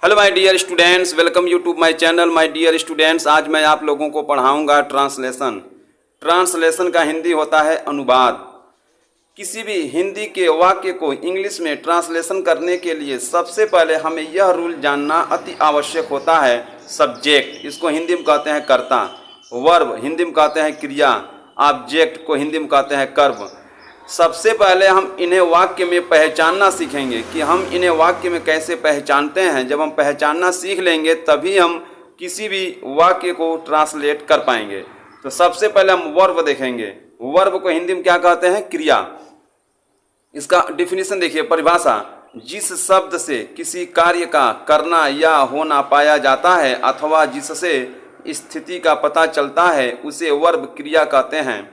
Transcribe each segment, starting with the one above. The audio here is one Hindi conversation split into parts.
Hello my dear students, welcome you to my channel. My dear students, आज मैं आप लोगों को पढ़ाऊंगा ट्रांसलेशन का हिंदी होता है अनुवाद। किसी भी हिंदी के वाक्य को इंग्लिश में ट्रांसलेशन करने के लिए सबसे पहले हमें यह रूल जानना अति आवश्यक होता है। सब्जेक्ट, इसको हिंदी में कहते हैं कर्ता। वर्ब, हिंदी में कहते हैं क्रिया। ऑब्जेक्ट को हिंदी में कहते हैं कर्म। सबसे पहले हम इन्हें वाक्य में पहचानना सीखेंगे कि हम इन्हें वाक्य में कैसे पहचानते हैं। जब हम पहचानना सीख लेंगे तभी हम किसी भी वाक्य को ट्रांसलेट कर पाएंगे। तो सबसे पहले हम वर्ब देखेंगे। वर्ब को हिंदी में क्या कहते हैं? क्रिया। इसका डिफिनीशन देखिए, परिभाषा। जिस शब्द से किसी कार्य का करना या होना पाया जाता है अथवा जिससे स्थिति का पता चलता है उसे वर्ब क्रिया कहते हैं।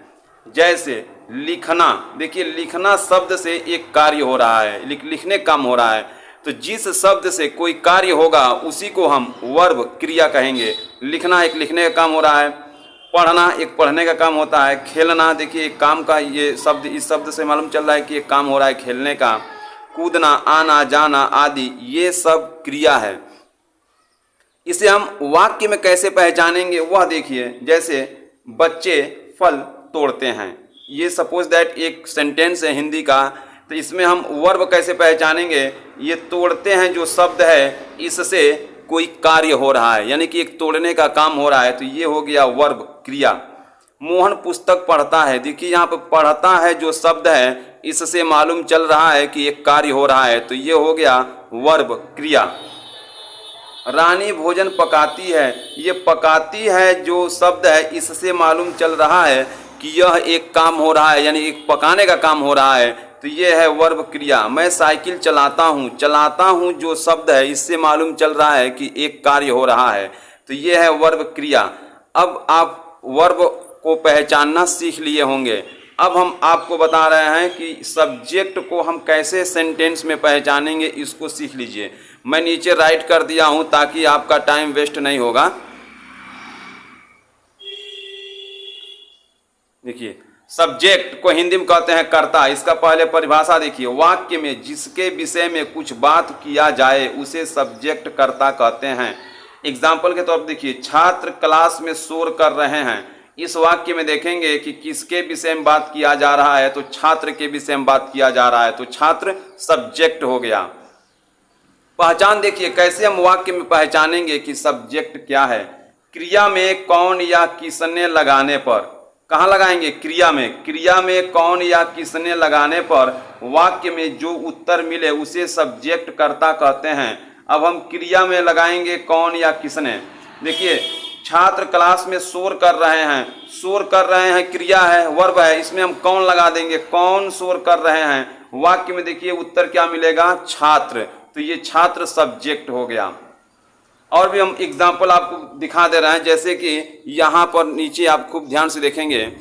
जैसे लिखना, देखिए लिखना शब्द से एक कार्य हो रहा है, लिखने काम हो रहा है। तो जिस शब्द से कोई कार्य होगा उसी को हम वर्ब क्रिया कहेंगे। लिखना एक लिखने का काम हो रहा है, पढ़ना एक पढ़ने का काम होता है, खेलना देखिए एक काम का, ये शब्द इस शब्द से मालूम चल रहा है कि एक काम हो रहा है खेलने का। कूदना, आना जाना आदि ये सब क्रिया है। इसे हम वाक्य में कैसे पहचानेंगे वह देखिए। जैसे बच्चे फल तोड़ते हैं, ये सपोज दैट एक सेंटेंस है हिंदी का। तो इसमें हम वर्ब कैसे पहचानेंगे? ये तोड़ते हैं जो शब्द है इससे कोई कार्य हो रहा है, यानी कि एक तोड़ने का काम हो रहा है, तो ये हो गया वर्ब क्रिया। मोहन पुस्तक पढ़ता है, देखिए यहाँ पर पढ़ता है जो शब्द है इससे मालूम चल रहा है कि एक कार्य हो रहा है, तो ये हो गया वर्ब क्रिया। रानी भोजन पकाती है, ये पकाती है जो शब्द है इससे मालूम चल रहा है कि यह एक काम हो रहा है, यानी एक पकाने का काम हो रहा है, तो ये है वर्ब क्रिया। मैं साइकिल चलाता हूँ जो शब्द है इससे मालूम चल रहा है कि एक कार्य हो रहा है, तो ये है वर्ब क्रिया। अब आप वर्ब को पहचानना सीख लिए होंगे। अब हम आपको बता रहे हैं कि सब्जेक्ट को हम कैसे सेंटेंस में पहचानेंगे, इसको सीख लीजिए। मैं नीचे राइट कर दिया हूँ ताकि आपका टाइम वेस्ट नहीं होगा। देखिए, सब्जेक्ट को हिंदी में कहते हैं कर्ता। इसका पहले परिभाषा देखिए। वाक्य में जिसके विषय में कुछ बात किया जाए उसे सब्जेक्ट कर्ता कहते हैं। एग्जाम्पल के तौर पर देखिए, छात्र क्लास में शोर कर रहे हैं। इस वाक्य में देखेंगे कि किसके विषय में बात किया जा रहा है, तो छात्र के विषय में बात किया जा रहा है, तो छात्र सब्जेक्ट हो गया। पहचान देखिए, कैसे हम वाक्य में पहचानेंगे कि सब्जेक्ट क्या है। क्रिया में कौन या किसने लगाने पर, कहाँ लगाएंगे? क्रिया में। क्रिया में कौन या किसने लगाने पर वाक्य में जो उत्तर मिले उसे सब्जेक्ट कर्ता कहते हैं। अब हम क्रिया में लगाएंगे कौन या किसने। देखिए, छात्र क्लास में शोर कर रहे हैं, शोर कर रहे हैं क्रिया है, वर्ब है, इसमें हम कौन लगा देंगे? कौन शोर कर रहे हैं। वाक्य में देखिए उत्तर क्या मिलेगा? छात्र, तो ये छात्र सब्जेक्ट हो गया। और भी हम एग्जाम्पल आपको दिखा दे रहे हैं, जैसे कि यहाँ पर नीचे आप खूब ध्यान से देखेंगे,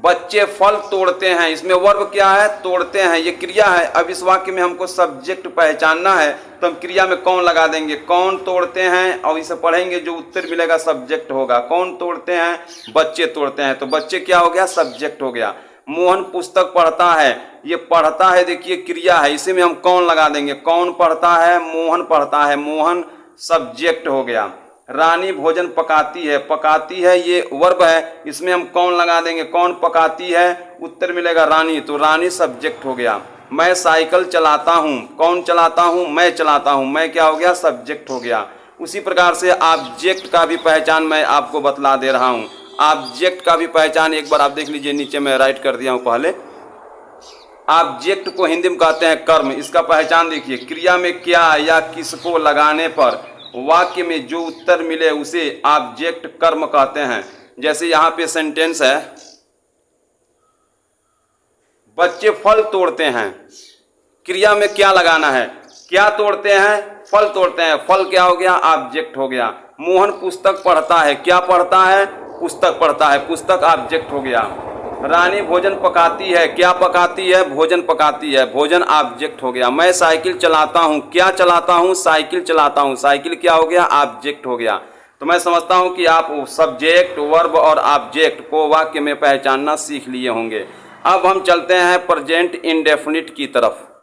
बच्चे फल तोड़ते हैं, इसमें वर्ब क्या है? तोड़ते हैं, ये क्रिया है। अब इस वाक्य में हमको सब्जेक्ट पहचानना है, तो हम क्रिया में कौन लगा देंगे? कौन तोड़ते हैं, और इसे पढ़ेंगे जो उत्तर मिलेगा सब्जेक्ट होगा। कौन तोड़ते हैं? बच्चे तोड़ते हैं, तो बच्चे क्या हो गया? सब्जेक्ट हो गया। मोहन पुस्तक पढ़ता है, ये पढ़ता है देखिए क्रिया है, इसी में हम कौन लगा देंगे? कौन पढ़ता है? मोहन पढ़ता है, मोहन सब्जेक्ट हो गया। रानी भोजन पकाती है, पकाती है ये वर्ब है, इसमें हम कौन लगा देंगे? कौन पकाती है? उत्तर मिलेगा रानी, तो रानी सब्जेक्ट हो गया। मैं साइकिल चलाता हूँ, कौन चलाता हूँ? मैं चलाता हूँ, मैं क्या हो गया? सब्जेक्ट हो गया। उसी प्रकार से ऑब्जेक्ट का भी पहचान मैं आपको बतला दे रहा हूँ। ऑब्जेक्ट का भी पहचान एक बार आप देख लीजिए, नीचे मैं राइट कर दिया हूँ पहले। ऑब्जेक्ट को हिंदी में कहते हैं कर्म। इसका पहचान देखिए, क्रिया में क्या या किसको लगाने पर वाक्य में जो उत्तर मिले उसे ऑब्जेक्ट कर्म कहते हैं। जैसे यहाँ पे सेंटेंस है, बच्चे फल तोड़ते हैं, क्रिया में क्या लगाना है? क्या तोड़ते हैं? फल तोड़ते हैं, फल क्या हो गया? ऑब्जेक्ट हो गया। मोहन पुस्तक पढ़ता है, क्या पढ़ता है? पुस्तक पढ़ता है, पुस्तक ऑब्जेक्ट हो गया। रानी भोजन पकाती है, क्या पकाती है? भोजन पकाती है, भोजन ऑब्जेक्ट हो गया। मैं साइकिल चलाता हूँ, क्या चलाता हूँ? साइकिल चलाता हूँ, साइकिल क्या हो गया? ऑब्जेक्ट हो गया। तो मैं समझता हूँ कि आप सब्जेक्ट, वर्ब और ऑब्जेक्ट को वाक्य में पहचानना सीख लिए होंगे। अब हम चलते हैं प्रेजेंट इंडेफिनिट की तरफ।